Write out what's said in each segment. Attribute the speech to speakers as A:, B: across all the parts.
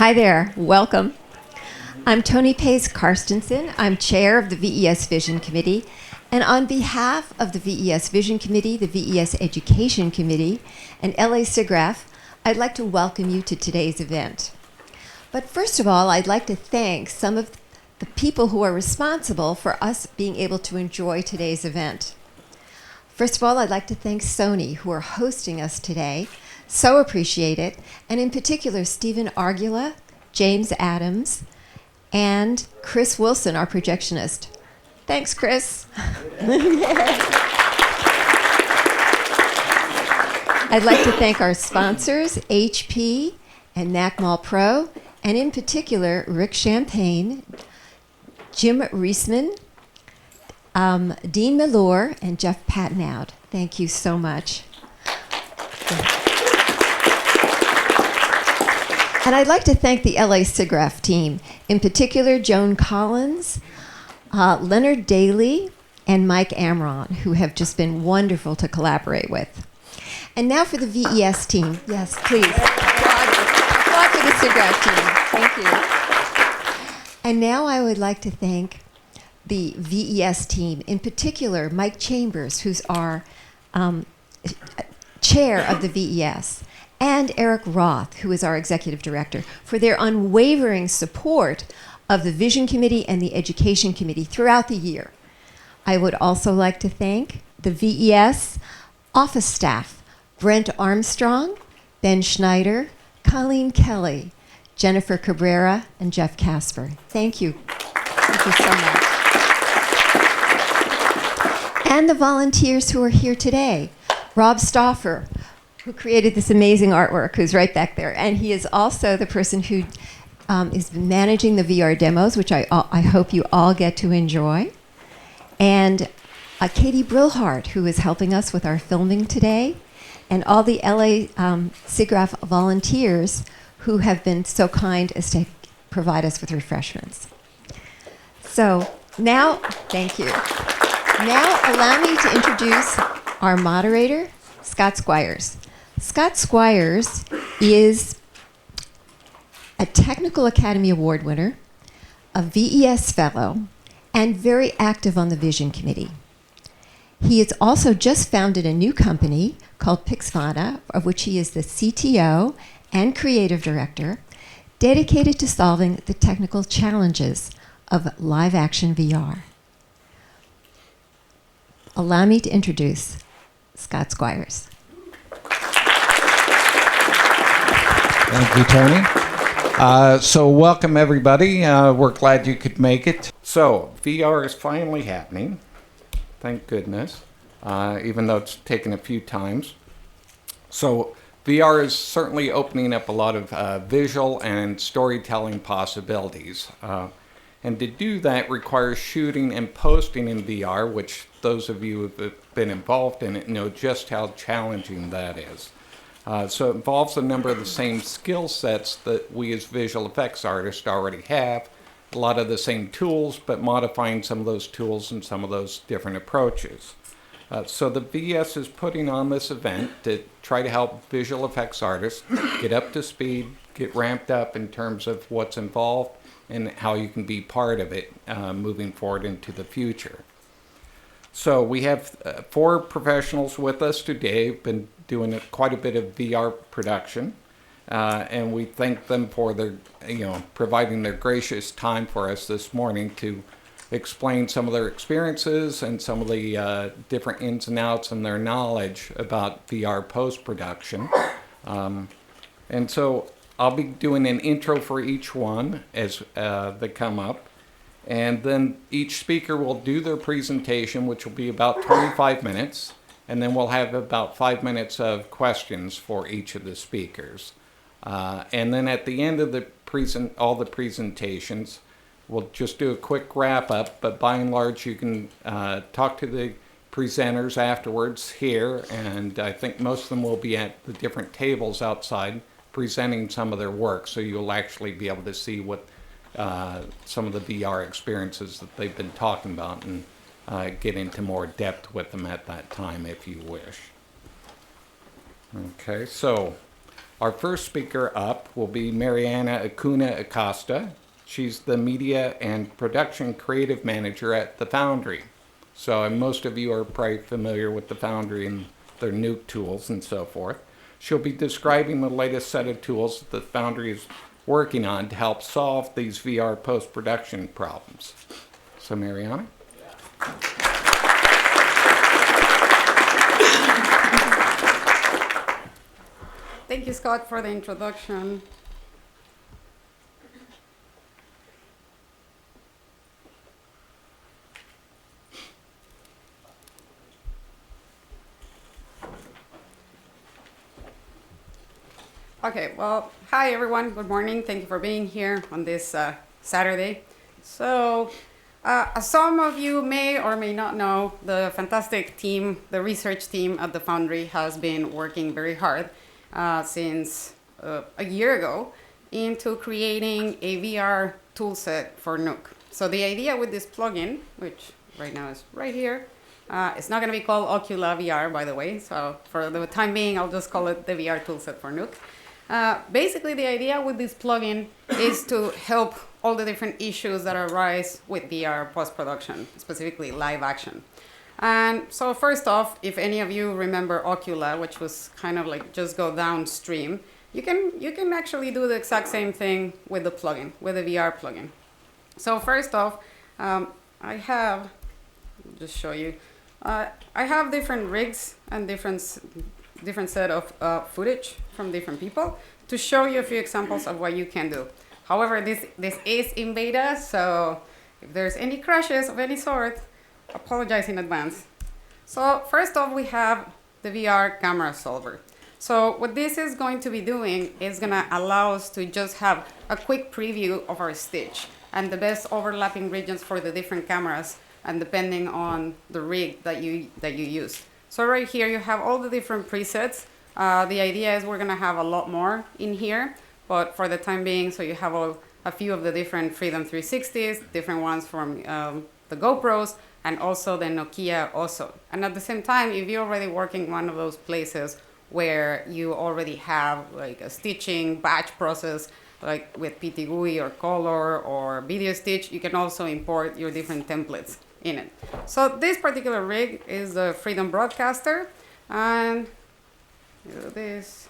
A: Hi there, welcome. I'm Toni Pace Karstensen. I'm chair of the VES Vision Committee. And on behalf of the VES Vision Committee, the VES Education Committee, and LA SIGGRAPH, I'd like to welcome you to today's event. But first of all, I'd like to thank some of the people who are responsible for us being able to enjoy today's event. First of all, I'd like to thank Sony, who are hosting us today. So appreciate it. And in particular, Stephen Argula, James Adams, and Chris Wilson, our projectionist. Thanks, Chris. I'd like to thank our sponsors, HP and NACMAL Pro, and in particular, Rick Champagne, Jim Reisman, Dean Mallour, and Jeff Pattenout. Thank you so much. And I'd like to thank the LA SIGGRAPH team, in particular Joan Collins, Leonard Daly, and Mike Amron, who have just been wonderful to collaborate with. And now for the VES team. Yes, please. Applaud for the SIGGRAPH team. Thank you. And now I would like to thank the VES team, in particular Mike Chambers, who's our chair of the VES, and Eric Roth, who is our executive director, for their unwavering support of the Vision Committee and the Education Committee throughout the year. I would also like to thank the VES office staff, Brent Armstrong, Ben Schneider, Colleen Kelly, Jennifer Cabrera, and Jeff Casper. Thank you. Thank you so much. And the volunteers who are here today. Rob Stauffer, who created this amazing artwork, who's right back there. And he is also the person who is managing the VR demos, which I hope you all get to enjoy. And Katie Brillhart, who is helping us with our filming today. And all the LA SIGGRAPH volunteers who have been so kind as to provide us with refreshments. So now, thank you. Now allow me to introduce our moderator, Scott Squires. Scott Squires is a Technical Academy Award winner, a VES fellow, and very active on the Vision Committee. He has also just founded a new company called Pixvana, of which he is the CTO and creative director, dedicated to solving the technical challenges of live-action VR. Allow me to introduce Scott Squires.
B: Thank you, Toni. So welcome, everybody. We're glad you could make it. So VR is finally happening. Thank goodness, even though it's taken a few times. So VR is certainly opening up a lot of visual and storytelling possibilities. And to do that requires shooting and posting in VR, which those of you who have been involved in it know just how challenging that is. So it involves a number of the same skill sets that we as visual effects artists already have. A lot of the same tools, but modifying some of those tools and some of those different approaches. So the VES is putting on this event to try to help visual effects artists get up to speed, get ramped up in terms of what's involved and how you can be part of it moving forward into the future. So we have 4 professionals with us today, been doing quite a bit of VR production. And we thank them for their, providing their gracious time for us this morning to explain some of their experiences and some of the different ins and outs and their knowledge about VR post-production. And so I'll be doing an intro for each one as they come up. And then each speaker will do their presentation, which will be about 25 minutes. And then we'll have about 5 minutes of questions for each of the speakers. And then at the end of the all the presentations, we'll just do a quick wrap up, but by and large you can talk to the presenters afterwards here, and I think most of them will be at the different tables outside presenting some of their work, so you'll actually be able to see what some of the VR experiences that they've been talking about and get into more depth with them at that time if you wish. Okay, so Our first speaker up will be Mariana Acuña Acosta. She's the Media and Production Creative Manager at the Foundry. So most of you are probably familiar with the Foundry and their Nuke tools and so forth. She'll be describing the latest set of tools that the Foundry is working on to help solve these VR post-production problems. So Mariana?
C: Thank you, Scott, for the introduction. Okay, well, hi everyone, good morning. Thank you for being here on this Saturday. So, as some of you may or may not know, the fantastic team, the research team at the Foundry has been working very hard since a year ago into creating a VR toolset for Nuke. So the idea with this plugin, which right now is right here, it's not going to be called Ocula VR, by the way. So for the time being, I'll just call it the VR toolset for Nuke. Basically, the idea with this plugin is to help all the different issues that arise with VR post-production, specifically live action. And so first off, if any of you remember Ocula, which was kind of like just go downstream, you can actually do the exact same thing with the plugin, with the VR plugin. So first off, I have, I'll just show you, I have different rigs and different set of footage from different people to show you a few examples of what you can do. However, this is in beta, so if there's any crashes of any sort, apologize in advance. So first off, we have the VR camera solver. So what this is going to be doing is going to allow us to just have a quick preview of our stitch and the best overlapping regions for the different cameras and depending on the rig that you use. So right here you have all the different presets. The idea is we're going to have a lot more in here, but for the time being, so you have a few of the different Freedom 360s, different ones from the GoPros, and also the Nokia also. And at the same time, if you're already working one of those places where you already have like a stitching batch process, like with PTGUI or Color or Video Stitch, you can also import your different templates in it. So this particular rig is the Freedom Broadcaster, and this,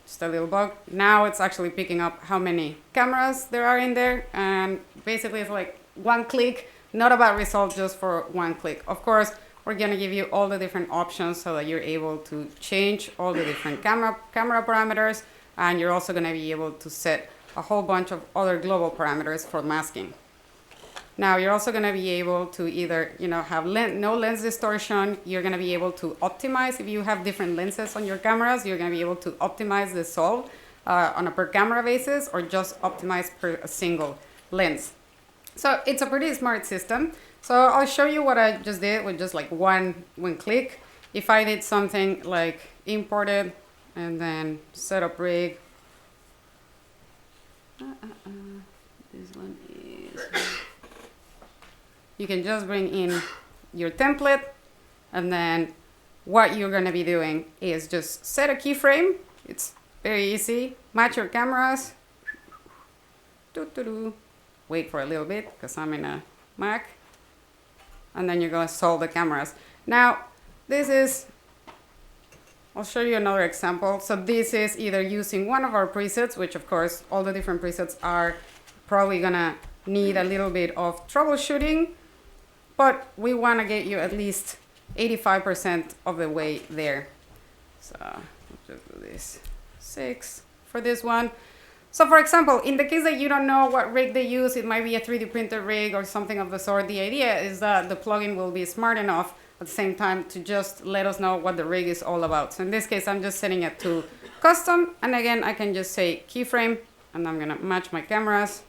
C: just a little bug. Now it's actually picking up how many cameras there are in there, and basically it's like one click. Not a bad result just for one click. Of course, we're going to give you all the different options so that you're able to change all the different camera parameters, and you're also going to be able to set a whole bunch of other global parameters for masking. Now, you're also going to be able to either have no lens distortion. You're going to be able to optimize. If you have different lenses on your cameras, you're going to be able to optimize the solve on a per camera basis or just optimize per a single lens. So it's a pretty smart system. So I'll show you what I just did with just like one click. If I did something like imported and then setup rig. This one is... You can just bring in your template, and then what you're going to be doing is just set a keyframe. It's very easy. Match your cameras. Wait for a little bit because I'm in a Mac. And then you're going to solve the cameras. Now, this is, I'll show you another example. So this is either using one of our presets, which of course, all the different presets are probably going to need a little bit of troubleshooting, but we want to get you at least 85% of the way there. So I'll just do this 6 for this one. So for example, in the case that you don't know what rig they use, it might be a 3D printed rig or something of the sort. The idea is that the plugin will be smart enough at the same time to just let us know what the rig is all about. So in this case, I'm just setting it to custom. And again, I can just say keyframe, and I'm going to match my cameras.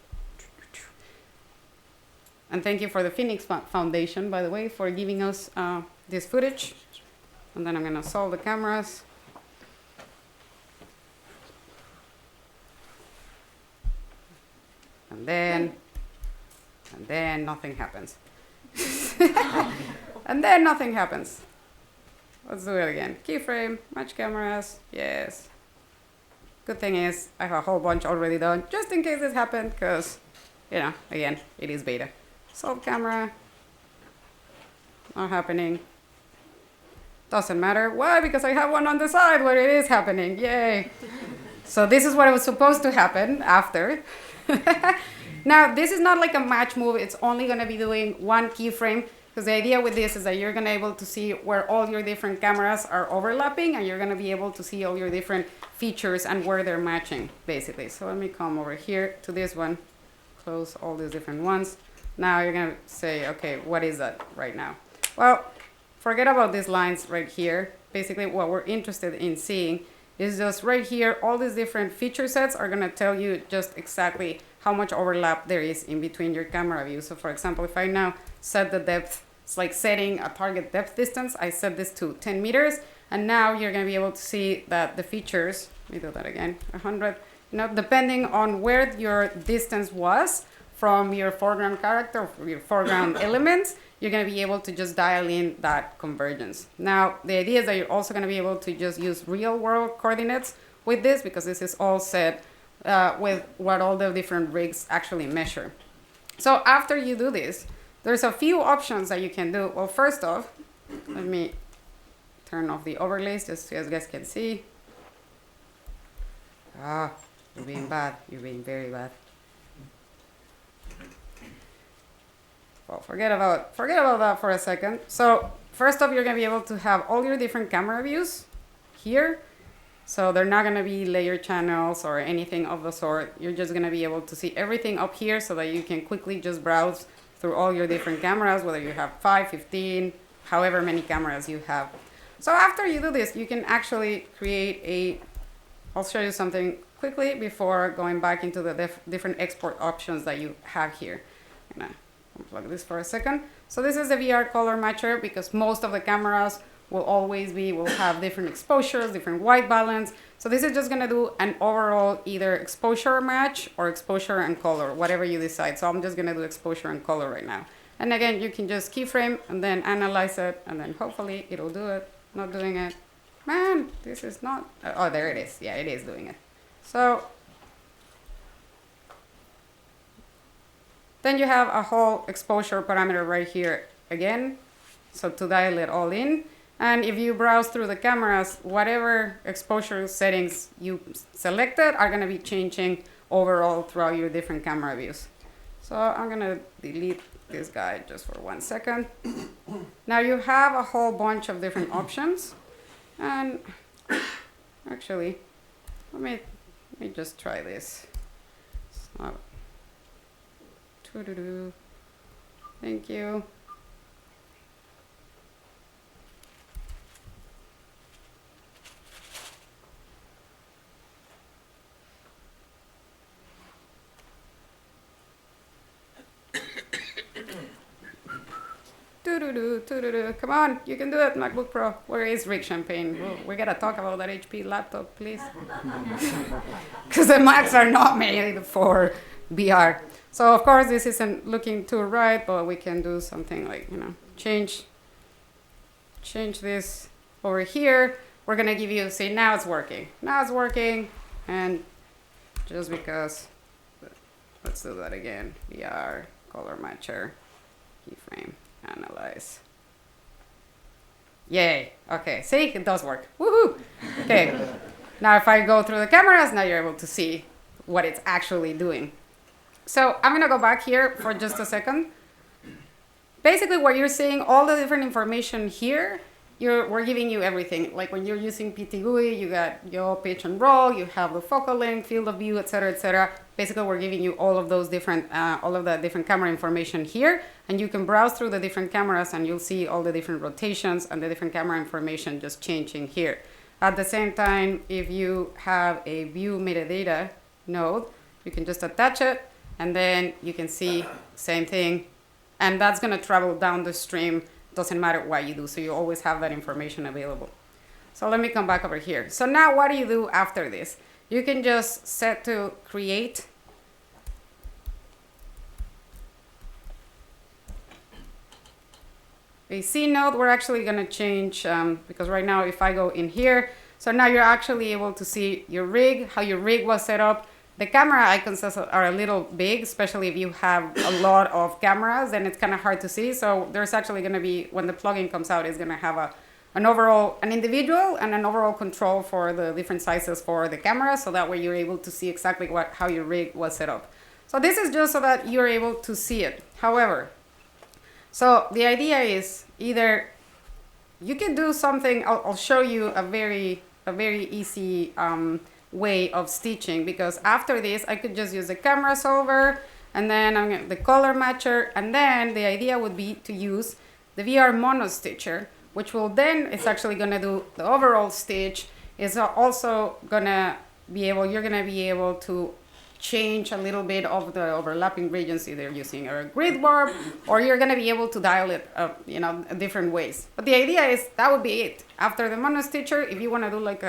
C: And thank you for the Phoenix Foundation, by the way, for giving us this footage. And then I'm going to solve the cameras. And then nothing happens. And then nothing happens. Let's do it again. Keyframe, match cameras, yes. good thing is I have a whole bunch already done, just in case this happened, because, you know, again, it is beta. Solve camera, not happening. Doesn't matter. Why? Because I have one on the side where it is happening. Yay. So this is what was supposed to happen after. Now, this is not like a match move. It's only going to be doing one keyframe, because the idea with this is that you're going to be able to see where all your different cameras are overlapping, and you're going to be able to see all your different features and where they're matching, basically. So let me come over here to this one, close all these different ones. Now you're going to say, okay, what is that right now? Well, forget about these lines right here. Basically, what we're interested in seeing is just right here, all these different feature sets are going to tell you just exactly how much overlap there is in between your camera views. So for example, if I now set the depth, it's like setting a target depth distance. I set this to 10 meters, and now you're going to be able to see that the features, let me do that again, 100, you know, depending on where your distance was from your foreground character, or your foreground elements, you're going to be able to just dial in that convergence. Now, the idea is that you're also going to be able to just use real world coordinates with this, because this is all set with what all the different rigs actually measure. So after you do this, there's a few options that you can do. Well, first off, let me turn off the overlays just so you guys can see. Ah, you're being bad. You're being very bad. Well, forget about that for a second. So first off, you're going to be able to have all your different camera views here. So they're not going to be layer channels or anything of the sort. You're just going to be able to see everything up here so that you can quickly just browse through all your different cameras, whether you have 5, 15, however many cameras you have. So after you do this, you can actually create a, I'll show you something quickly before going back into the different export options that you have here. I'm going to unplug this for a second. So this is the VR color matcher, because most of the cameras will have different exposures, different white balance. So this is just going to do an overall either exposure match or exposure and color, whatever you decide. So I'm just going to do exposure and color right now. And again, you can just keyframe and then analyze it, and then hopefully it'll do it. Not doing it. Man, this is not, oh, there it is. Yeah, it is doing it. So then you have a whole exposure parameter right here again. So to dial it all in. And if you browse through the cameras, whatever exposure settings you selected are going to be changing overall throughout your different camera views. So I'm going to delete this guy just for 1 second. Now you have a whole bunch of different options. And actually, let me just try this. Thank you. Come on, you can do it, MacBook Pro. Where is Rick Champagne? We gotta talk about that HP laptop, please. Because the Macs are not made for VR. So of course this isn't looking too right, but we can do something like, change this over here. We're gonna give you, see, now it's working. Now it's working, and just because, let's do that again. VR, color matcher, keyframe. Analyze. Yay. Okay. See, it does work. Woohoo. Okay. Now, if I go through the cameras, now you're able to see what it's actually doing. So I'm going to go back here for just a second. Basically, what you're seeing, all the different information here, we're giving you everything. Like when you're using PTGUI, you got your pitch and roll, you have the focal length, field of view, etc., etc. Basically, we're giving you all of those different, all of the different camera information here, and you can browse through the different cameras, and you'll see all the different rotations and the different camera information just changing here. At the same time, if you have a view metadata node, you can just attach it, and then you can see same thing, and that's going to travel down the stream. Doesn't matter what you do, so you always have that information available. So let me come back over here. So now what do you do after this? You can just set to create. A C node, we're actually going to change, because right now if I go in here, So now you're actually able to see your rig, how your rig was set up. The camera icons are a little big, especially if you have a lot of cameras, then it's kind of hard to see. So there's actually going to be, when the plugin comes out, it's going to have an individual and an overall control for the different sizes for the camera. So that way you're able to see exactly how your rig was set up. So this is just so that you're able to see it. However, so the idea is either you can do something, I'll show you a very easy way of stitching, because after this I could just use the camera solver and then the color matcher, and then the idea would be to use the VR mono stitcher, which will then, it's actually going to do the overall stitch. Is also going to be able, you're going to be able to change a little bit of the overlapping regions, either using a grid warp, or you're going to be able to dial it up, different ways. But the idea is that would be it. After the mono stitcher, if you want to do like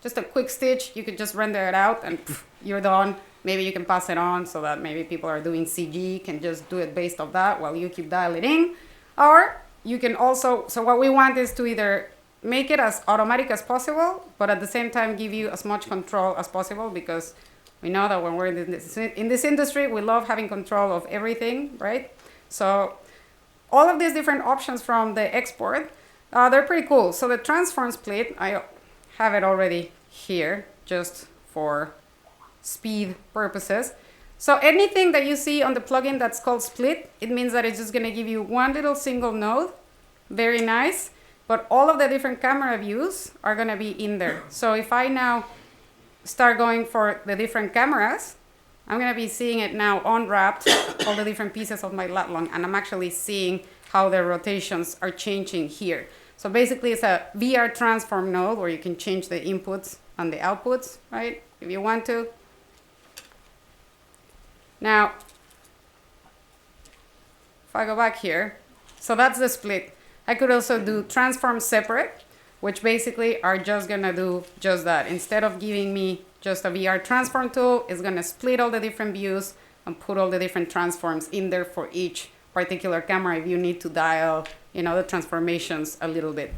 C: just a quick stitch, you could just render it out and you're done. Maybe you can pass it on so that maybe people are doing CG can just do it based off that while you keep dialing in. Or you can also, so what we want is to either make it as automatic as possible, but at the same time give you as much control as possible, because we know that when we're in this industry, we love having control of everything, right? So all of these different options from the export, they're pretty cool. So the transform split, I have it already here just for speed purposes. So anything that you see on the plugin that's called split, it means that it's just going to give you one little single node. Very nice. But all of the different camera views are going to be in there. So if I now start going for the different cameras, I'm going to be seeing it now unwrapped, all the different pieces of my lat long, and I'm actually seeing how the rotations are changing here. So basically it's a VR transform node where you can change the inputs and the outputs, right? If you want to. Now, if I go back here, so that's the split. I could also do transform separate, which basically are just gonna do just that. Instead of giving me just a VR transform tool, it's gonna split all the different views and put all the different transforms in there for each particular camera if you need to dial, the transformations a little bit.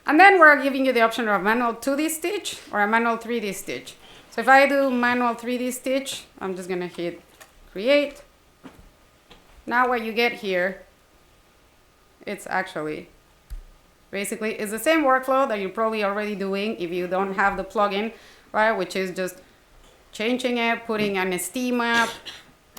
C: And then we're giving you the option of a manual 2D stitch or a manual 3D stitch. So if I do manual 3D stitch, I'm just gonna hit create. Now what you get here, it's actually, basically, it's the same workflow that you're probably already doing if you don't have the plugin, right? Which is just changing it, putting an ST map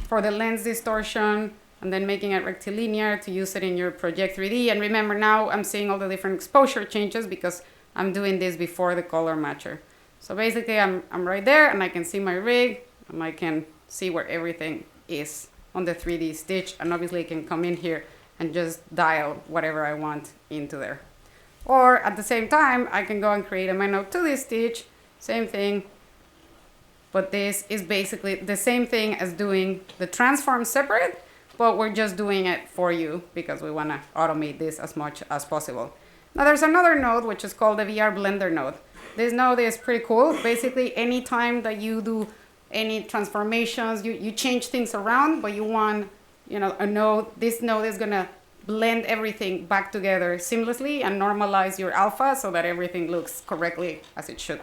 C: for the lens distortion, and then making it rectilinear to use it in your Project 3D. And remember, now I'm seeing all the different exposure changes because I'm doing this before the color matcher. So basically, I'm right there, and I can see my rig, and I can see where everything is on the 3D stitch. And obviously, I can come in here and just dial whatever I want into there. Or at the same time, I can go and create a manual 2D stitch, same thing. But this is basically the same thing as doing the transform separate, but we're just doing it for you because we want to automate this as much as possible. Now there's another node which is called the VR Blender node. This node is pretty cool. Basically, anytime that you do any transformations, you change things around, but you want, a node, this node is gonna blend everything back together seamlessly and normalize your alpha so that everything looks correctly as it should.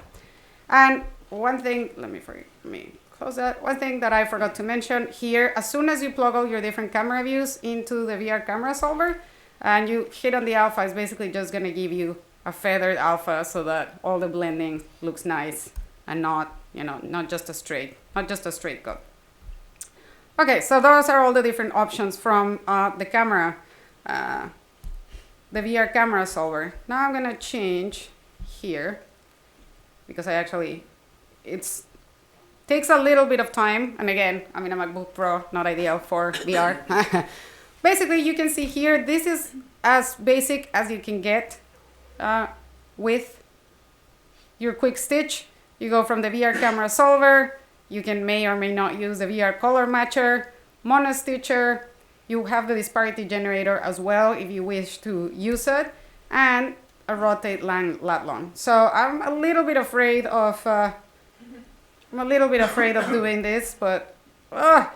C: And one thing, let me close that. One thing that I forgot to mention here, as soon as you plug all your different camera views into the VR camera solver and you hit on the alpha, it's basically just gonna give you a feathered alpha so that all the blending looks nice and not just a straight cut. Okay, so those are all the different options from the camera, the VR camera solver. Now I'm gonna change here because it takes a little bit of time. And again, I'm in a MacBook Pro, not ideal for VR. Basically, you can see here, this is as basic as you can get with your quick stitch. You go from the VR camera solver, you may or may not use the VR color matcher, mono stitcher, you have the disparity generator as well if you wish to use it, and a rotate lat long. So I'm a little bit afraid of doing this, but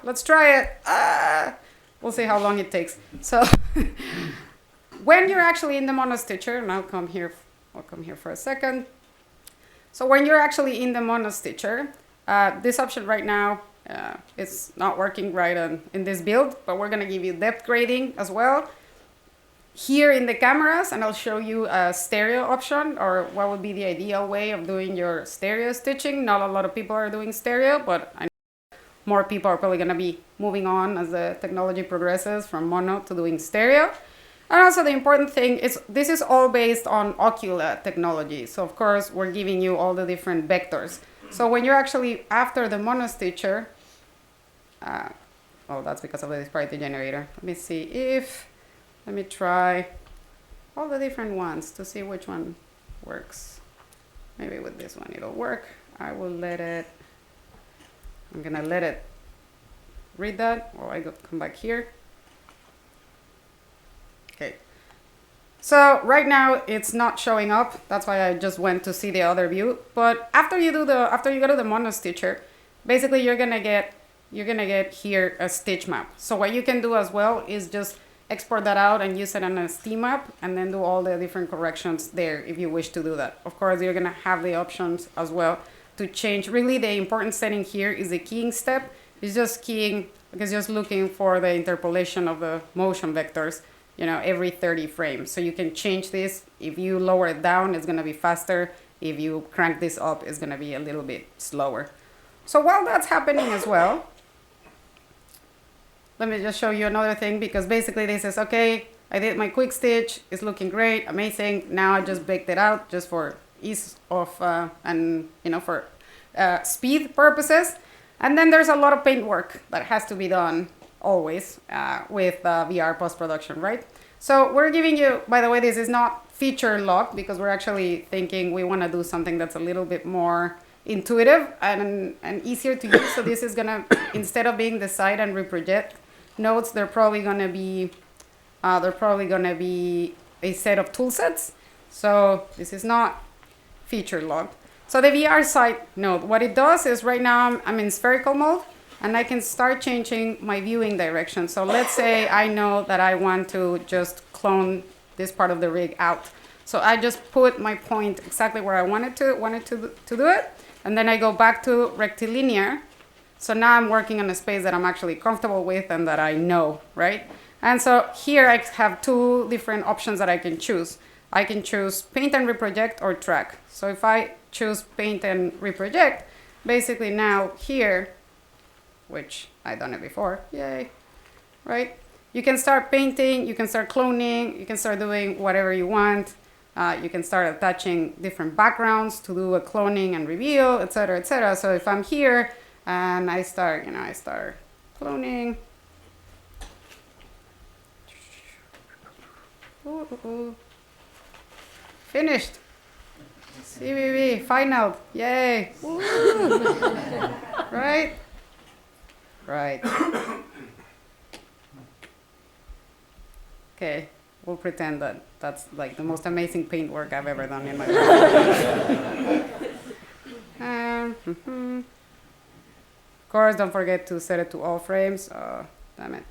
C: let's try it. We'll see how long it takes. So when you're actually in the mono stitcher, and I'll come here for a second. So when you're actually in the monostitcher, this option right now, it's not working right in this build, but we're gonna give you depth grading as well. Here in the cameras, and I'll show you a stereo option, or what would be the ideal way of doing your stereo stitching. Not a lot of people are doing stereo, but I know more people are probably gonna be moving on as the technology progresses from mono to doing stereo. And also the important thing is this is all based on Oculus technology. So of course, we're giving you all the different vectors. So when you're actually after the monostitcher, oh, that's because of the disparity generator. Let me see if, let me try all the different ones to see which one works. Maybe with this one it'll work. I will let it, I'm gonna let it read that, or I come back here. Okay. So right now it's not showing up. That's why I just went to see the other view. But after you go to the monostitcher, basically you're gonna get here a stitch map. So what you can do as well is just export that out and use it on a ST map, and then do all the different corrections there if you wish to do that. Of course, you're gonna have the options as well to change. Really, the important setting here is the keying step. It's just keying, because just looking for the interpolation of the motion vectors, you know, every 30 frames. So you can change this. If you lower it down, it's gonna be faster. If you crank this up, it's gonna be a little bit slower. So while that's happening as well, let me just show you another thing, because basically this is, okay, I did my quick stitch, it's looking great, amazing. Now I just baked it out just for ease of, and you know, for speed purposes. And then there's a lot of paint work that has to be done always with VR post-production, right? So we're giving you, by the way, this is not feature locked, because we're actually thinking we want to do something that's a little bit more intuitive and easier to use. So this is gonna, instead of being the side and reproject nodes, they're probably gonna be a set of tool sets. So this is not feature locked. So the VR side node, what it does is right now I'm in spherical mode, and I can start changing my viewing direction. So let's say I know that I want to just clone this part of the rig out. So I just put my point exactly where I wanted to do it. And then I go back to rectilinear. So now I'm working on a space that I'm actually comfortable with and that I know, right? And so here I have two different options that I can choose. I can choose paint and reproject or track. So if I choose paint and reproject, basically now here, which I've done it before, yay, right? You can start painting, you can start cloning, you can start doing whatever you want. You can start attaching different backgrounds to do a cloning and reveal, etc., etc. So if I'm here and I start cloning. Ooh. Finished. CVV, final, yay. Right? Right. Okay, we'll pretend that that's like the most amazing paint work I've ever done in my life. Of course, don't forget to set it to all frames. Oh, damn it.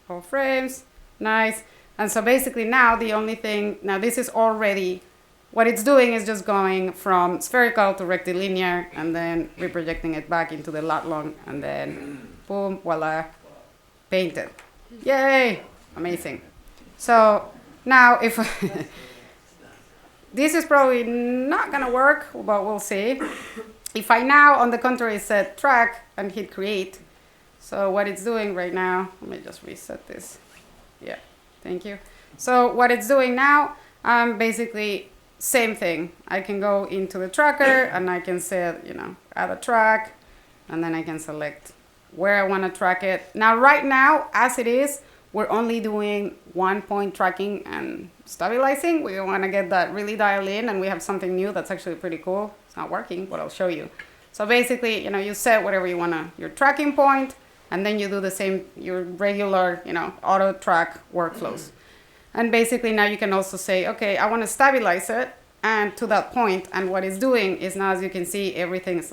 C: All frames, nice. And so basically now the only thing, now this is already, what it's doing is just going from spherical to rectilinear and then reprojecting it back into the lat long, and then boom, voila, painted. Yay, amazing. So now if, this is probably not gonna work, but we'll see. If I now, on the contrary, set track and hit create, so what it's doing right now, let me just reset this. Yeah, thank you. So what it's doing now, basically same thing. I can go into the tracker and I can set, add a track, and then I can select where I want to track it. Now, right now, as it is, we're only doing 1 point tracking and stabilizing. We want to get that really dialed in, and we have something new that's actually pretty cool. It's not working, but I'll show you. So basically, you set whatever you want to, your tracking point, and then you do the same, your regular, auto track workflows. And basically now you can also say, okay, I want to stabilize it, and to that point, and what it's doing is now, as you can see, everything's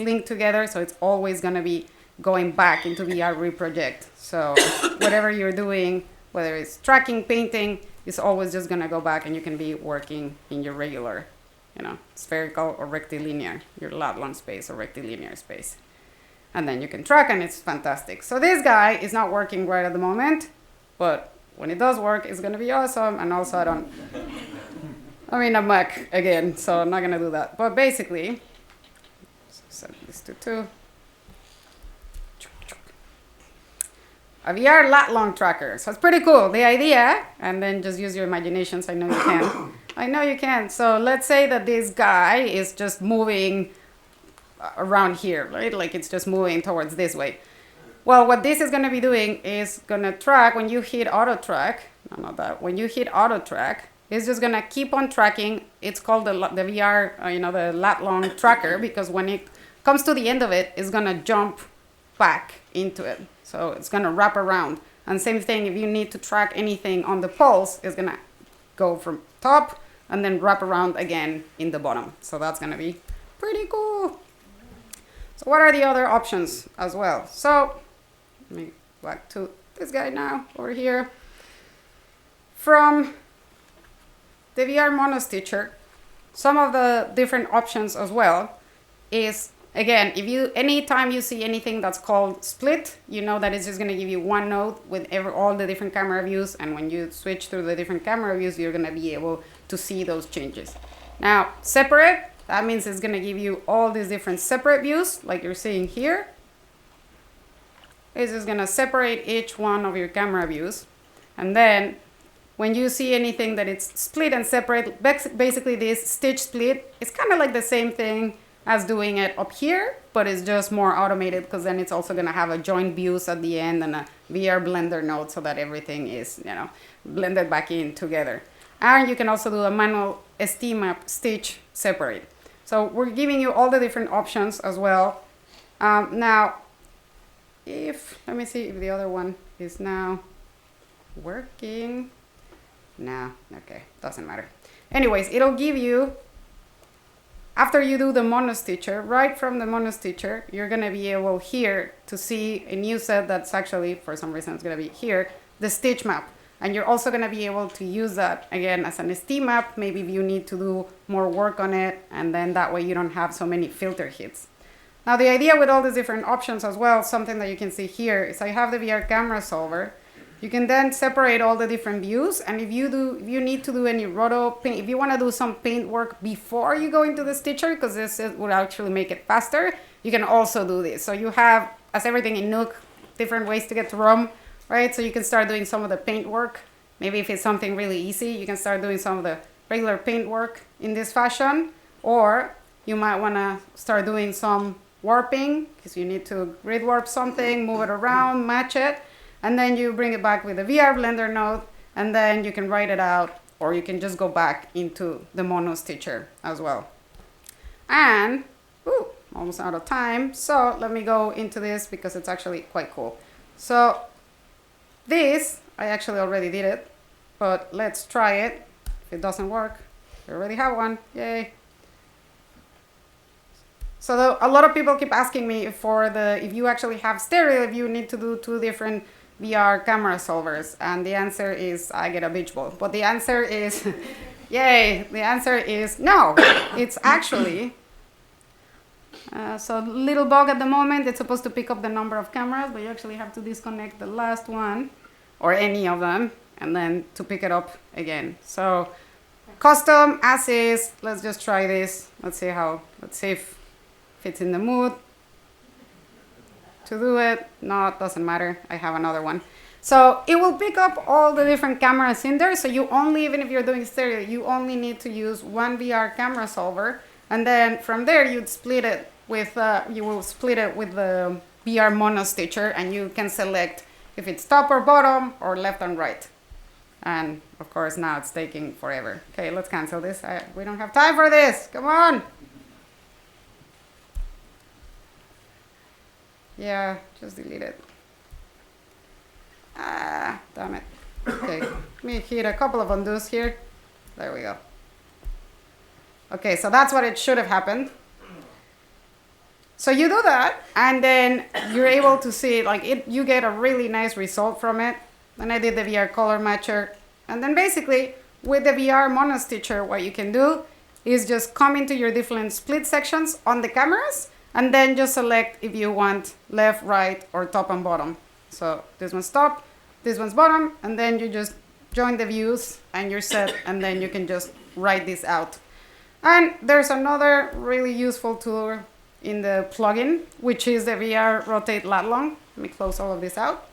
C: linked together, so it's always going to be going back into VR Reproject. So whatever you're doing, whether it's tracking, painting, it's always just going to go back, and you can be working in your regular spherical or rectilinear, your lat long space or rectilinear space. And then you can track, and it's fantastic. So this guy is not working right at the moment, but when it does work, it's going to be awesome. And also I'm Mac again, so I'm not going to do that. But basically, set this to 2. A VR lat long tracker. So it's pretty cool. The idea, and then just use your imaginations. I know you can. I know you can. So let's say that this guy is just moving around here, right? Like it's just moving towards this way. Well, what this is going to be doing is going to track when you hit auto track. No, not that. When you hit auto track, it's just going to keep on tracking. It's called the VR, the lat long tracker, because when it comes to the end of it, it's going to jump back into it. So it's going to wrap around. And same thing, if you need to track anything on the pulse, it's going to go from top and then wrap around again in the bottom. So that's going to be pretty cool. So what are the other options as well? So let me go back to this guy now over here. From the VR monostitcher, some of the different options as well is, again, anytime you see anything that's called split, you know that it's just going to give you one node with all the different camera views, and when you switch through the different camera views, you're going to be able to see those changes. Now, separate, that means it's going to give you all these different separate views, like you're seeing here. It's just going to separate each one of your camera views, and then when you see anything that it's split and separate, basically this stitch split is kind of like the same thing as doing it up here, but it's just more automated, because then it's also going to have a joint views at the end and a VR blender node so that everything is, blended back in together. And you can also do a manual ST map stitch separate. So we're giving you all the different options as well. Now, let me see if the other one is now working. No, okay, doesn't matter. Anyways, it'll give you, after you do the monostitcher, right from the monostitcher, you're going to be able here to see a new set that's actually, for some reason, it's going to be here, the stitch map. And you're also going to be able to use that, again, as an ST map, maybe if you need to do more work on it, and then that way you don't have so many filter hits. Now, the idea with all these different options as well, something that you can see here, is I have the VR camera solver. You can then separate all the different views, and if you need to do any roto paint, if you want to do some paint work before you go into the stitcher, because this would actually make it faster, you can also do this. So you have, as everything in Nook, different ways to get to ROM, right? So you can start doing some of the paint work. Maybe if it's something really easy, you can start doing some of the regular paint work in this fashion, or you might want to start doing some warping, because you need to grid warp something, move it around, match it. And then you bring it back with a VR blender node, and then you can write it out, or you can just go back into the monostitcher as well. And, almost out of time. So let me go into this because it's actually quite cool. So this, I actually already did it, but let's try it. If it doesn't work, we already have one, yay. So a lot of people keep asking me if you actually have stereo, if you need to do 2 different VR camera solvers, and the answer is I get a beach ball. But the answer is, yay, the answer is no. It's actually, so little bug at the moment, it's supposed to pick up the number of cameras, but you actually have to disconnect the last one, or any of them, and then to pick it up again. So custom, as is, let's just try this. Let's see if it's in the mood to do it. No, it doesn't matter. I have another one. So it will pick up all the different cameras in there. So you only, even if you're doing stereo, you only need to use one VR camera solver. And then from there, you'd split it with, you will split it with the VR monostitcher, and you can select if it's top or bottom or left and right. And of course, now it's taking forever. Okay, let's cancel this. We don't have time for this. Come on. Yeah, just delete it. Damn it. Okay, let me hit a couple of undos here. There we go. Okay, so that's what it should have happened. So you do that, and then you're able to see, you get a really nice result from it. Then I did the VR color matcher. And then basically, with the VR monostitcher, what you can do is just come into your different split sections on the cameras, and then just select if you want left, right, or top and bottom. So this one's top, this one's bottom, and then you just join the views and you're set, and then you can just write this out. And there's another really useful tool in the plugin, which is the VR Rotate Lat. Let me close all of this out.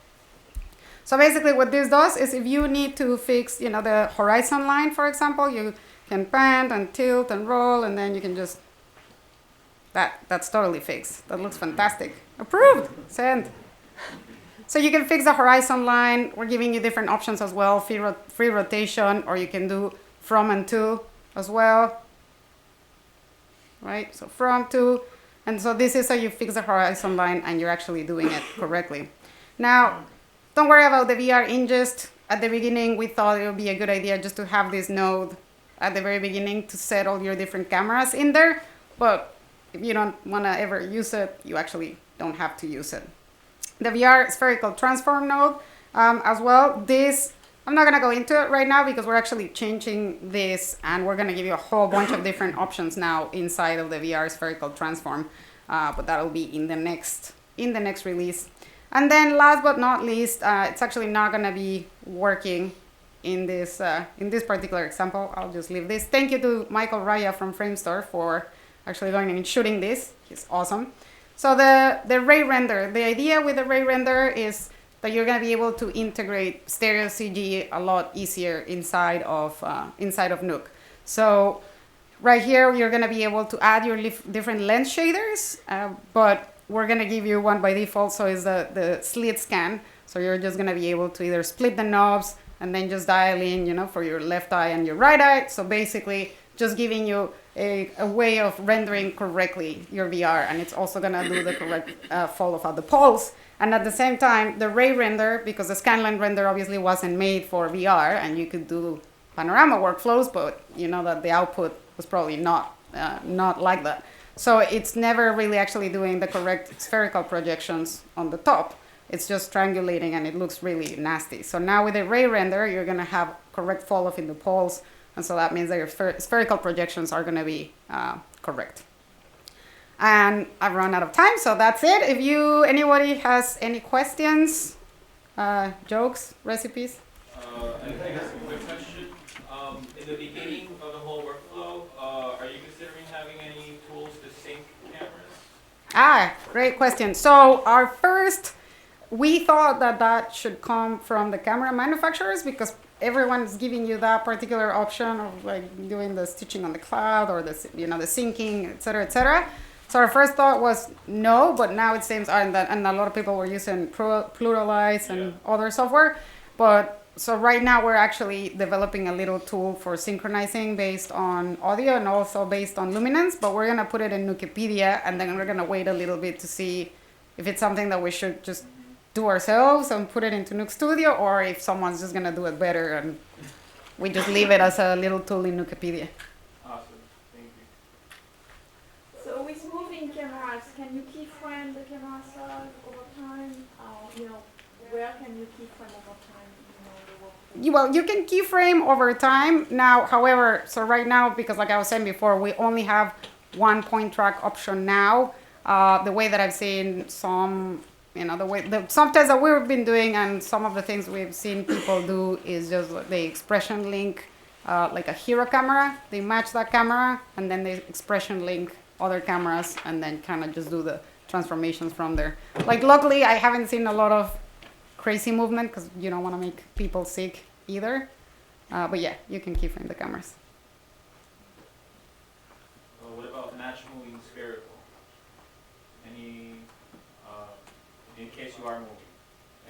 C: So basically what this does is if you need to fix, the horizon line, for example, you can pan and tilt and roll, and then you can just, that's totally fixed. That looks fantastic. Approved, send. So you can fix the horizon line. We're giving you different options as well, free rotation, or you can do from and to as well. Right, so from to, and so this is how you fix the horizon line and you're actually doing it correctly. Now, don't worry about the VR ingest. At the beginning, we thought it would be a good idea just to have this node at the very beginning to set all your different cameras in there. But if you don't want to ever use it, you actually don't have to use it. The VR spherical transform node as well. This, I'm not going to go into it right now because we're actually changing this, and we're going to give you a whole bunch of different options now inside of the VR spherical transform. But that'll be in the next release. And then last but not least, it's actually not going to be working in this particular example. I'll just leave this. Thank you to Michael Raya from Framestore for actually going and shooting this. He's awesome. So the ray render, the idea with the ray render is that you're going to be able to integrate stereo CG a lot easier inside of Nuke. So right here, you're going to be able to add your different lens shaders, but we're going to give you one by default, so it's the slit scan. So you're just going to be able to either split the knobs and then just dial in, for your left eye and your right eye. So basically, just giving you a way of rendering correctly your VR, and it's also going to do the correct fall of the poles. And at the same time, the ray render, because the scanline render obviously wasn't made for VR, and you could do panorama workflows, but you know that the output was probably not like that. So it's never really actually doing the correct spherical projections on the top. It's just triangulating, and it looks really nasty. So now with the ray render, you're going to have correct fall off in the poles, and so that means that your spherical projections are going to be correct. And I've run out of time, so that's it. If anybody has any questions, jokes, recipes?
D: I think that's a quick question. In the beginning of the whole workflow, are you considering having any tools to sync cameras?
C: Great question. So we thought that should come from the camera manufacturers, because everyone's giving you that particular option of like doing the stitching on the cloud or the syncing, et cetera, et cetera. So our first thought was no, but now it seems, and a lot of people were using Pluralize and other software. But so right now we're actually developing a little tool for synchronizing based on audio and also based on luminance, but we're going to put it in Nukepedia, and then we're going to wait a little bit to see if it's something that we should just do ourselves and put it into Nuke Studio, or if someone's just going to do it better and we just leave it as a little tool in Nukepedia.
D: Awesome. Thank you.
E: So with moving cameras, can you keyframe the camera size over time? Where can you keyframe over time?
C: Well, you can keyframe over time. Now, however, so right now, because like I was saying before, we only have one point track option now. The way that I've seen some, some tests that we've been doing and some of the things we've seen people do is just the expression link, like a hero camera. They match that camera and then they expression link other cameras and then kind of just do the transformations from there. Like, luckily, I haven't seen a lot of crazy movement because you don't want to make people sick either. But yeah, you can keyframe the cameras.
D: What about match moving spherical? Any, in case you are moving?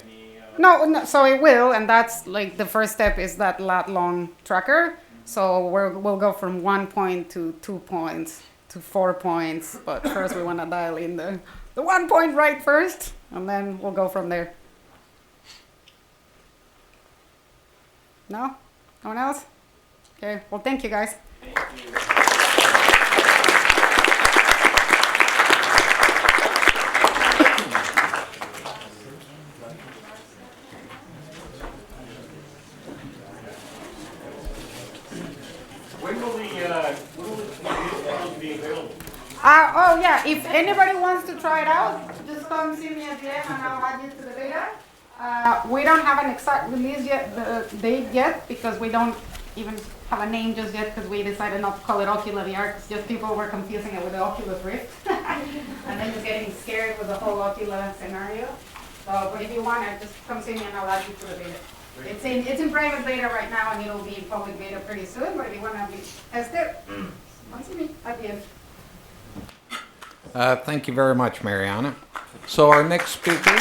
D: Any?
C: No, so it will, and that's like the first step is that lat long tracker. So we'll go from 1 point to 2 points to 4 points, but first we want to dial in the 1 point right first, and then we'll go from there. No? No one else? Okay, well, thank you guys.
D: Thank you. When will the
C: Oh yeah, if anybody wants to try it out, just come see me at the end and I'll add you to the beta. We don't have an exact release yet, date yet, because we don't even have a name just yet, because we decided not to call it Oculus VR, because just people were confusing it with the Oculus Rift. And then just getting scared with the whole Oculus scenario. So, but if you want it, just come see me and I'll add you to the beta. It's in private beta right now, and it'll be in public beta pretty soon, but if you want to test it, come see me at the end.
B: Thank you very much, Mariana. So our next speaker.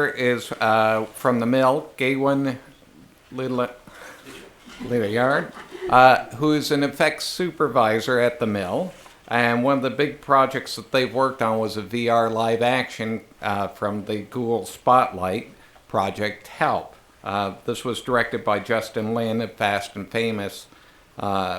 B: Is from the mill, Gawain Lilliard, who is an effects supervisor at the mill. And one of the big projects that they've worked on was a VR live action from the Google Spotlight project Help. This was directed by Justin Lin of Fast and Famous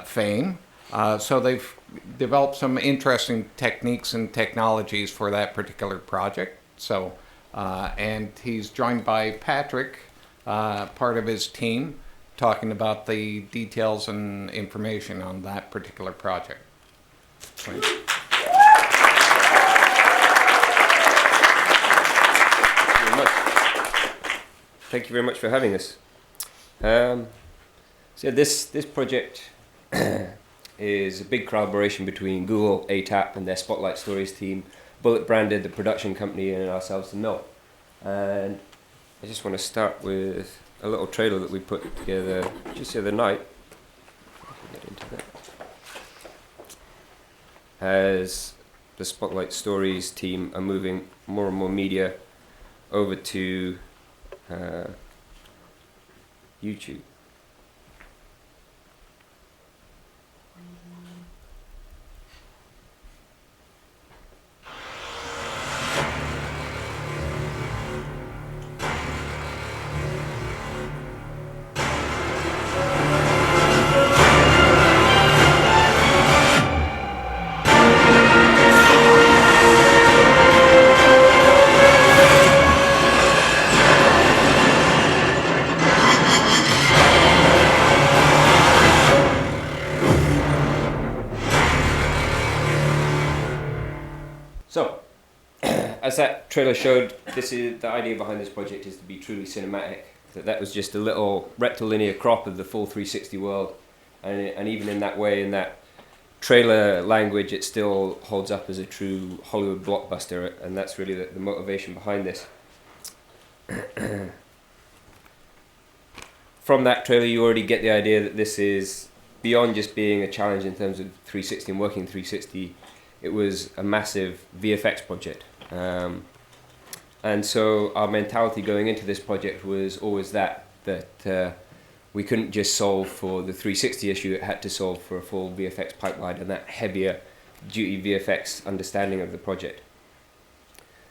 B: fame. So they've developed some interesting techniques and technologies for that particular project. So, and he's joined by Patrick, part of his team, talking about the details and information on that particular project. Thank
F: you very much for having us. So this project is a big collaboration between Google, ATAP and their Spotlight Stories team, Bullet Branded, the production company, and ourselves, the mill. And I just want to start with a little trailer that we put together just the other night. If I can get into that. As the Spotlight Stories team are moving more and more media over to YouTube. So, as that trailer showed, this is the idea behind this project is to be truly cinematic. That was just a little rectilinear crop of the full 360 world, and even in that way, in that trailer language, it still holds up as a true Hollywood blockbuster, and that's really the motivation behind this. From that trailer, you already get the idea that this is beyond just being a challenge in terms of 360 and working 360. It was a massive VFX project. And so our mentality going into this project was always that we couldn't just solve for the 360 issue, it had to solve for a full VFX pipeline and that heavier duty VFX understanding of the project.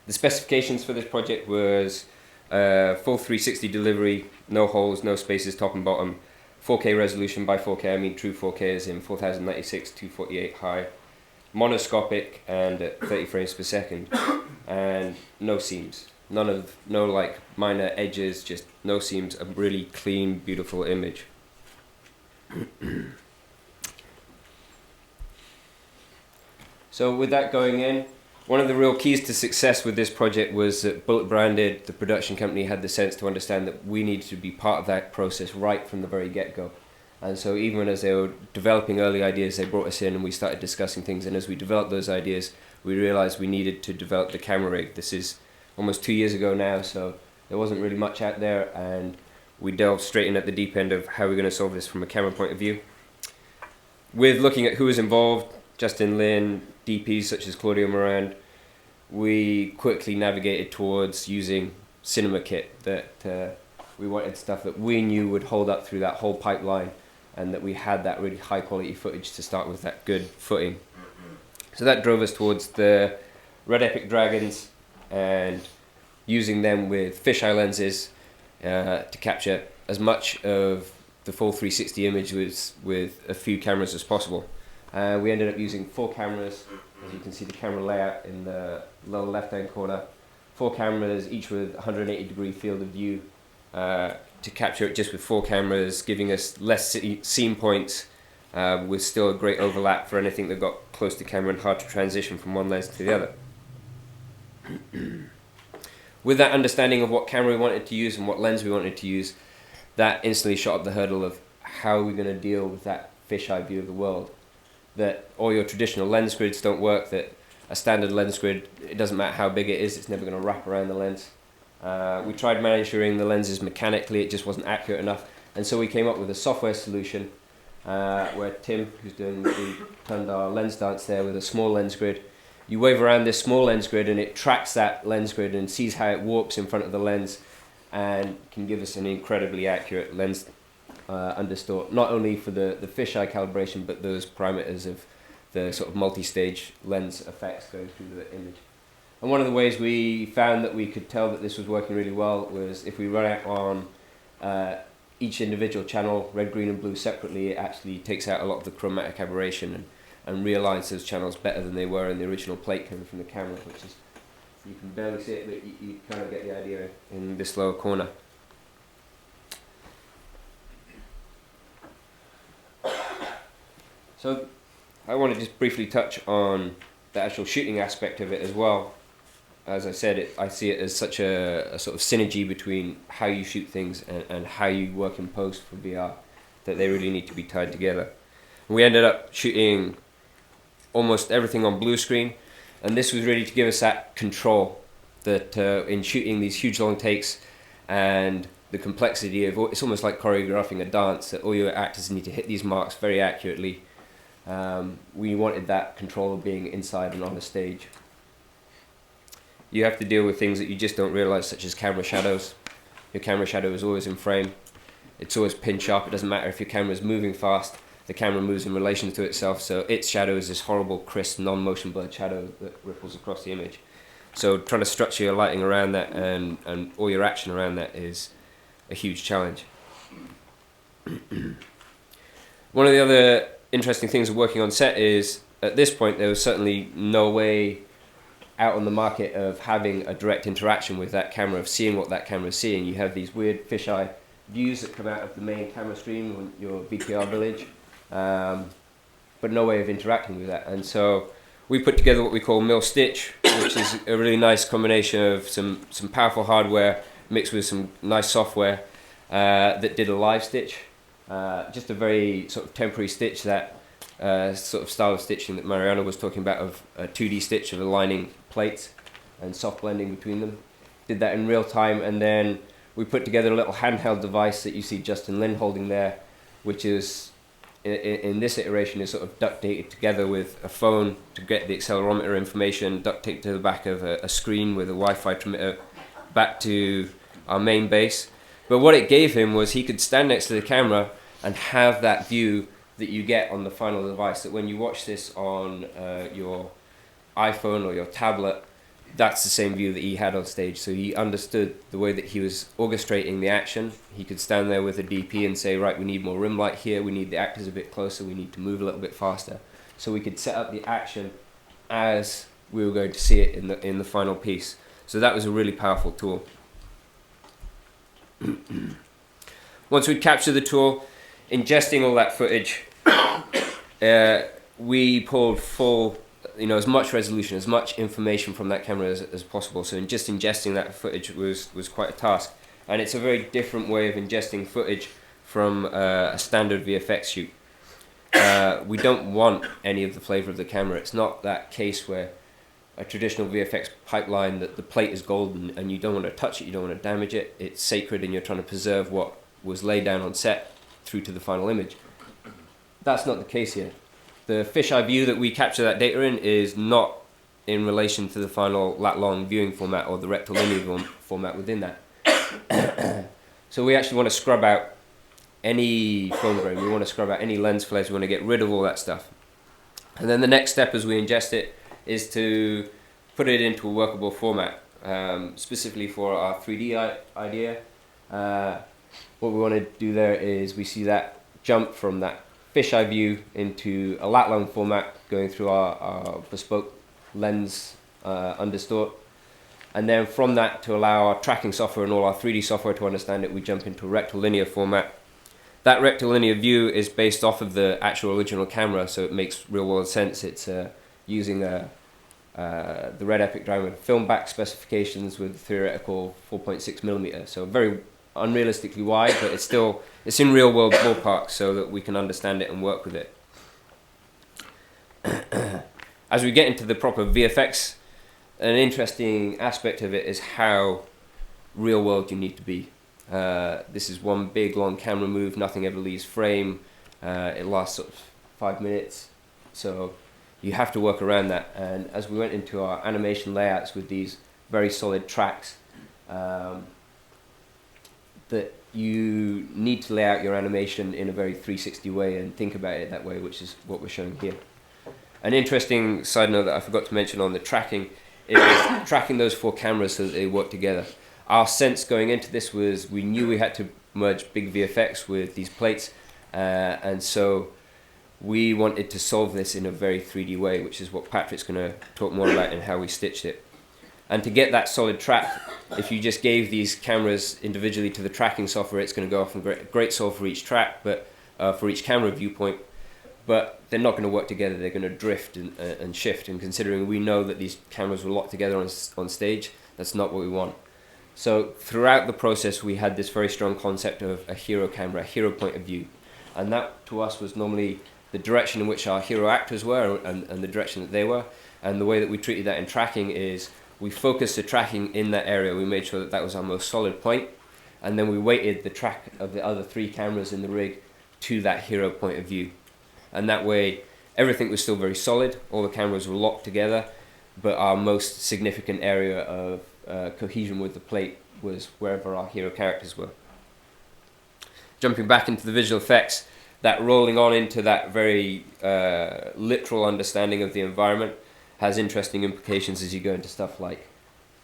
F: The specifications for this project was full 360 delivery, no holes, no spaces, top and bottom, 4K resolution. By 4K I mean true 4K as in 4096, 248 high, monoscopic and at 30 frames per second, and no seams, no like minor edges, just no seams, a really clean, beautiful image. So with that going in, one of the real keys to success with this project was that Bullet Branded, the production company, had the sense to understand that we needed to be part of that process right from the very get-go. And so even as they were developing early ideas, they brought us in and we started discussing things. And as we developed those ideas, we realized we needed to develop the camera rig. This is almost 2 years ago now, so there wasn't really much out there. And we delved straight in at the deep end of how we're going to solve this from a camera point of view. With looking at who was involved, Justin Lin, DPs such as Claudio Moran, we quickly navigated towards using cinema kit. That we wanted stuff that we knew would hold up through that whole pipeline, and that we had that really high quality footage to start with, that good footing. So that drove us towards the Red Epic Dragons and using them with fisheye lenses to capture as much of the full 360 image with a few cameras as possible. We ended up using 4 cameras, as you can see the camera layout in the lower left hand corner. 4 cameras, each with 180 degree field of view, to capture it just with 4 cameras, giving us less scene points, with still a great overlap for anything that got close to camera and hard to transition from one lens to the other. With that understanding of what camera we wanted to use and what lens we wanted to use, that instantly shot up the hurdle of how are we going to deal with that fisheye view of the world. That all your traditional lens grids don't work, that a standard lens grid, it doesn't matter how big it is, it's never going to wrap around the lens. We tried measuring the lenses mechanically, it just wasn't accurate enough, and so we came up with a software solution where Tim, who's done our lens dance there with a small lens grid, you wave around this small lens grid and it tracks that lens grid and sees how it warps in front of the lens and can give us an incredibly accurate lens understore, not only for the fisheye calibration but those parameters of the sort of multi-stage lens effects going through the image. And one of the ways we found that we could tell that this was working really well was if we run it on each individual channel, red, green and blue separately, it actually takes out a lot of the chromatic aberration and realigns those channels better than they were in the original plate coming from the camera, which is, you can barely see it, but you kind of get the idea in this lower corner. So I want to just briefly touch on the actual shooting aspect of it as well. As I said, I see it as such a sort of synergy between how you shoot things and how you work in post for VR, that they really need to be tied together. And we ended up shooting almost everything on blue screen, and this was really to give us that control that in shooting these huge long takes and the complexity of, it's almost like choreographing a dance, that all your actors need to hit these marks very accurately. We wanted that control of being inside and on the stage. You have to deal with things that you just don't realize, such as camera shadows. Your camera shadow is always in frame. It's always pin sharp. It doesn't matter if your camera is moving fast, the camera moves in relation to itself, so its shadow is this horrible, crisp, non-motion blurred shadow that ripples across the image. So trying to structure your lighting around that and all your action around that is a huge challenge. One of the other interesting things of working on set is, at this point, there was certainly no way out on the market of having a direct interaction with that camera, of seeing what that camera is seeing. You have these weird fisheye views that come out of the main camera stream on your VTR village, but no way of interacting with that. And so we put together what we call Mill Stitch, which is a really nice combination of some powerful hardware mixed with some nice software that did a live stitch. Just a very sort of temporary stitch, that sort of style of stitching that Mariana was talking about, of a 2D stitch of aligning plates and soft blending between them. Did that in real time, and then we put together a little handheld device that you see Justin Lin holding there, which is, in this iteration, is sort of duct taped together with a phone to get the accelerometer information, duct taped to the back of a screen with a Wi-Fi transmitter back to our main base. But what it gave him was he could stand next to the camera and have that view that you get on the final device, that when you watch this on your iPhone or your tablet, that's the same view that he had on stage. So he understood the way that he was orchestrating the action. He could stand there with a DP and say, right, we need more rim light here, we need the actors a bit closer, we need to move a little bit faster. So we could set up the action as we were going to see it in the final piece. So that was a really powerful tool. Once we'd captured the tool, ingesting all that footage, we pulled full, as much resolution, as much information from that camera as possible. So just ingesting that footage was quite a task. And it's a very different way of ingesting footage from a standard VFX shoot. We don't want any of the flavor of the camera. It's not that case where a traditional VFX pipeline, that the plate is golden and you don't want to touch it, you don't want to damage it. It's sacred and you're trying to preserve what was laid down on set through to the final image. That's not the case here. The fisheye view that we capture that data in is not in relation to the final lat-long viewing format or the rectilinear format within that. So we actually want to scrub out any foam grain, we want to scrub out any lens flares, we want to get rid of all that stuff. And then the next step as we ingest it is to put it into a workable format, specifically for our 3D idea. What we want to do there is we see that jump from that fisheye view into a lat-long format going through our bespoke lens understore. And then from that, to allow our tracking software and all our 3D software to understand it, we jump into rectilinear format. That rectilinear view is based off of the actual original camera, so it makes real-world sense. It's using the Red Epic diameter film back specifications with theoretical 4.6mm, so very unrealistically wide, but it's in real-world ballpark so that we can understand it and work with it. As we get into the proper VFX, an interesting aspect of it is how real-world you need to be. This is one big long camera move, nothing ever leaves frame. It lasts sort of 5 minutes, so you have to work around that. And as we went into our animation layouts with these very solid tracks, that you need to lay out your animation in a very 360 way and think about it that way, which is what we're showing here. An interesting side note that I forgot to mention on the tracking is tracking those 4 cameras so that they work together. Our sense going into this was we knew we had to merge big VFX with these plates, and so we wanted to solve this in a very 3D way, which is what Patrick's going to talk more about and how we stitched it. And to get that solid track, if you just gave these cameras individually to the tracking software, it's going to go off and great solve for each track, but for each camera viewpoint, but they're not going to work together. They're going to drift and shift. And considering we know that these cameras were locked together on stage, that's not what we want. So throughout the process, we had this very strong concept of a hero camera, a hero point of view. And that to us was normally the direction in which our hero actors were and the direction that they were. And the way that we treated that in tracking is we focused the tracking in that area. We made sure that that was our most solid point. And then we weighted the track of the other 3 cameras in the rig to that hero point of view. And that way, everything was still very solid. All the cameras were locked together, but our most significant area of cohesion with the plate was wherever our hero characters were. Jumping back into the visual effects, that rolling on into that very literal understanding of the environment has interesting implications as you go into stuff like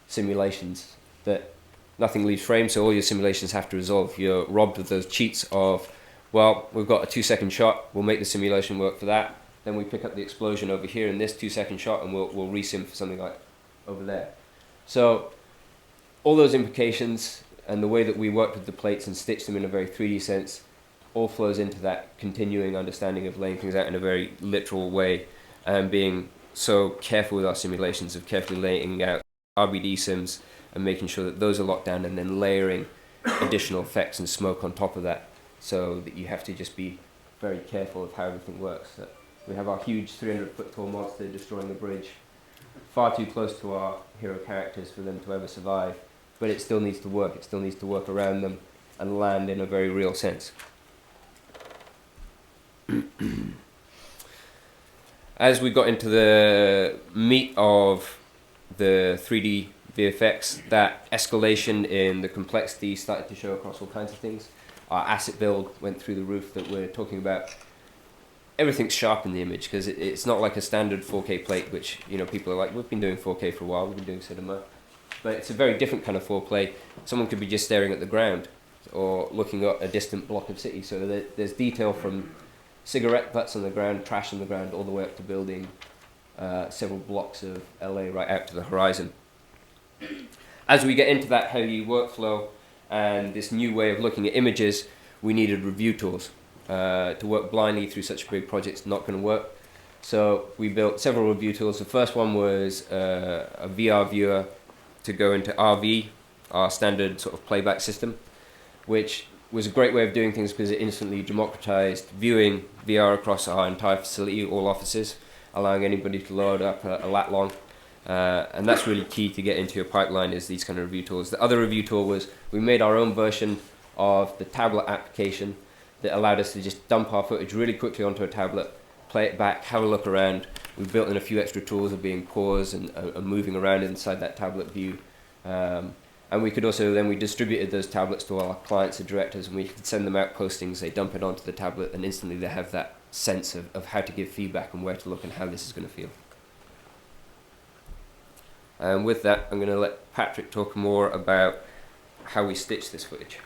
F: simulations, that nothing leaves frame, so all your simulations have to resolve. You're robbed of those cheats of, well, we've got a 2-second shot, we'll make the simulation work for that, then we pick up the explosion over here in this 2-second shot and we'll resim for something like over there. So all those implications and the way that we worked with the plates and stitched them in a very 3D sense all flows into that continuing understanding of laying things out in a very literal way and being so careful with our simulations of carefully laying out RBD sims and making sure that those are locked down and then layering additional effects and smoke on top of that, so that you have to just be very careful of how everything works. So we have our huge 300-foot tall monster destroying the bridge, far too close to our hero characters for them to ever survive, but it still needs to work. It still needs to work around them and land in a very real sense. As we got into the meat of the 3D VFX, that escalation in the complexity started to show across all kinds of things. Our asset build went through the roof that we're talking about. Everything's sharp in the image because it's not like a standard 4K plate, which, you know, people are like, we've been doing 4K for a while, we've been doing cinema. But it's a very different kind of 4K. Someone could be just staring at the ground or looking at a distant block of city. So there's detail from cigarette butts on the ground, trash on the ground, all the way up to building several blocks of LA right out to the horizon. As we get into that heavy workflow and this new way of looking at images, we needed review tools. To work blindly through such a big project is not going to work. So we built several review tools. The first one was a VR viewer to go into RV, our standard sort of playback system, which was a great way of doing things because it instantly democratized viewing VR across our entire facility, all offices, allowing anybody to load up a lat long. And that's really key to get into your pipeline, is these kind of review tools. The other review tool was we made our own version of the tablet application that allowed us to just dump our footage really quickly onto a tablet, play it back, have a look around. We built in a few extra tools of being pause and moving around inside that tablet view. And we could also, then we distributed those tablets to all our clients and directors, and we could send them out postings, they dump it onto the tablet, and instantly they have that sense of how to give feedback and where to look and how this is going to feel. And with that, I'm going to let Patrick talk more about how we stitch this footage.